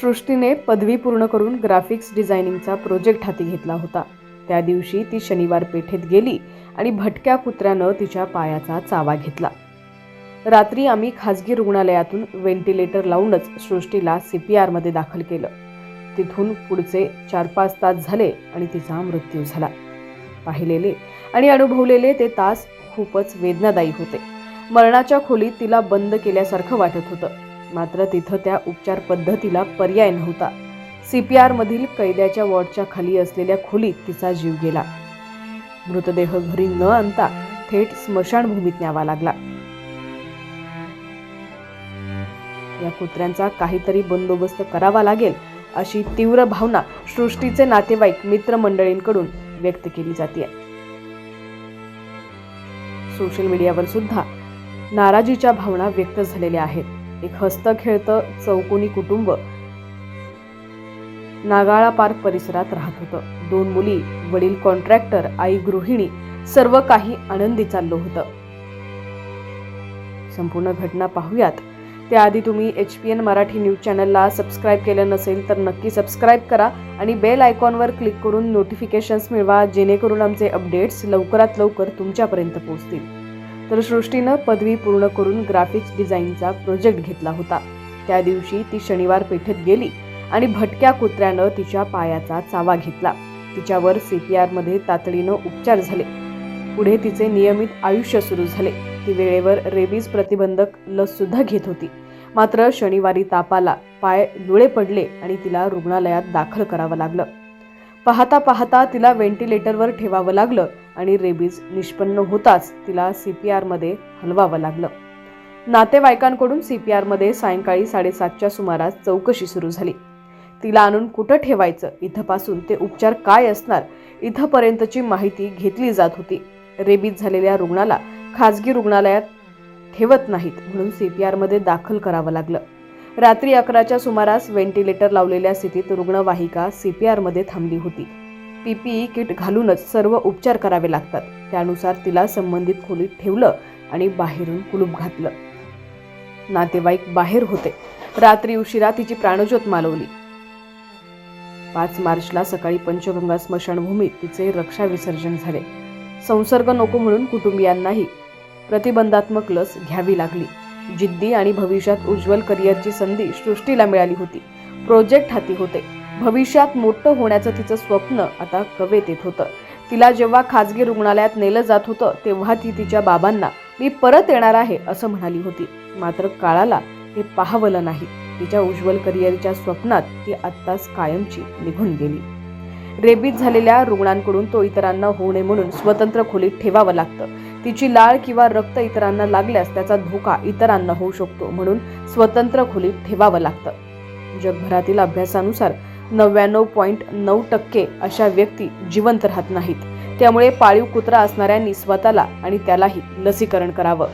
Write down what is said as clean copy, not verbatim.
सृष्टीने पदवी पूर्ण करून ग्राफिक्स डिझायनिंगचा प्रोजेक्ट हाती घेतला होता। त्या दिवशी ती शनिवार पेठेत गेली आणि भटक्या कुत्र्यानं तिच्या पायाचा चावा घेतला। रात्री आम्ही खासगी रुग्णालयातून व्हेंटिलेटर लावूनच सृष्टीला CPR मध्ये दाखल केलं। तिथून पुढचे 4-5 तास झाले आणि तिचा मृत्यू झाला। पाहिलेले आणि अनुभवलेले ते तास खूपच वेदनादायी होते। मरणाच्या खोलीत तिला बंद केल्यासारखं वाटत होतं, मात्र तिथं त्या उपचार पद्धतीला पर्याय नव्हता। CPR मधील कैद्याच्या वॉर्डच्या खाली असलेल्या खोलीत तिचा जीव गेला। मृतदेह घरी न आणता थेट स्मशानभूमीत न्यावा लागला। या कुत्र्यांचा काहीतरी बंदोबस्त करावा लागेल अशी तीव्र भावना सृष्टीचे नातेवाईक मित्रमंडळींकडून व्यक्त केली जाते। सोशल मीडियावर सुद्धा नाराजीच्या भावना व्यक्त झालेल्या आहेत। एक हसतं खेळतं चौकोनी कुटुंब नागाळा पार्क परिसरात राहत होतं। 2 मुली, वडील कॉन्ट्रॅक्टर, आई गृहिणी, सर्व काही आनंदी चाललं होतं। संपूर्ण घटना पाहूयात त्याआधी तुम्ही HPN मराठी न्यूज चॅनलला सबस्क्राईब केलं नसेल तर नक्की सबस्क्राईब करा आणि बेल आयकॉनवर क्लिक करून नोटिफिकेशन्स मिळवा, जेणेकरून आमचे अपडेट्स लवकरात लवकर तुमच्यापर्यंत पोहोचतील। तर सृष्टीनं पदवी पूर्ण करून ग्राफिक्स डिझाईनचा प्रोजेक्ट घेतला होता। त्या दिवशी ती शनिवार पेठेत गेली आणि भटक्या कुत्र्यानं तिच्या पायाचा चावा घेतला। तिच्यावर CPR मध्ये तातडीनं उपचार झाले। पुढे तिचे नियमित आयुष्य सुरू झाले। ती वेळेवर रेबीज प्रतिबंधक लस सुद्धा घेत होती, मात्र शनिवारी ताप आला, पाय लुळे पडले आणि तिला रुग्णालयात दाखल करावं लागलं। पाहता पाहता तिला व्हेंटिलेटरवर ठेवावं लागलं आणि रेबीज निष्पन्न होताच तिला CPR मध्ये हलवावं लागलं। नातेवाईकांकडून CPR मध्ये सायंकाळी 7:30च्या सुमारास चौकशी सुरू झाली। तिला आणून कुठं ठेवायचं, इथपासून ते उपचार काय असणार, इथपर्यंतची माहिती घेतली जात होती। रेबीज झालेल्या रुग्णाला खासगी रुग्णालयात ठेवत नाहीत म्हणून CPR मध्ये दाखल करावं लागलं। रात्री 11च्या सुमारास व्हेंटिलेटर लावलेल्या स्थितीत रुग्णवाहिका CPR मध्ये थांबली होती। PPE किट घालूनच सर्व उपचार करावे लागतात। त्यानुसार तिला संबंधित खोलीत ठेवलं आणि बाहेरून कुलूप घातलं। नातेवाईक बाहेर होते। रात्री उशिरा तिची प्राणज्योत मालवली। 5 मार्चला सकाळी पंचगंगा स्मशानभूमीत तिचे रक्षा विसर्जन झाले। संसर्ग नको म्हणून कुटुंबियांनाही प्रतिबंधात्मक लस घ्यावी लागली। जिद्दी आणि भविष्यात उज्ज्वल करिअरची संधी सृष्टीला मिळाली होती। प्रोजेक्ट हाती होते। भविष्यात मोठं होण्याचं तिचं स्वप्न आता कवेत येत होतं। तिला जेव्हा खासगी रुग्णालयात नेलं जात होतं तेव्हा ती तिच्या बाबांना मी परत येणार आहे असं म्हणाली होती, मात्र काळाला हे पाहवलं नाही। तिच्या उज्ज्वल करिअरच्या स्वप्नात ती आत्ताच कायमची निघून गेली। रेबीज झालेल्या रुग्णांकडून तो इतरांना होऊ नये म्हणून स्वतंत्र खोलीत ठेवावं लागतं। तिची लाळ किंवा रक्त इतरांना लागल्यास त्याचा धोका इतरांना होऊ शकतो, म्हणून स्वतंत्र खोलीत ठेवावं लागतं। जगभरातील अभ्यासानुसार 99.9% अशा व्यक्ती जिवंत राहत नाहीत। त्यामुळे पाळीव कुत्रा असणाऱ्यांनी स्वतःला आणि त्यालाही लसीकरण करावं।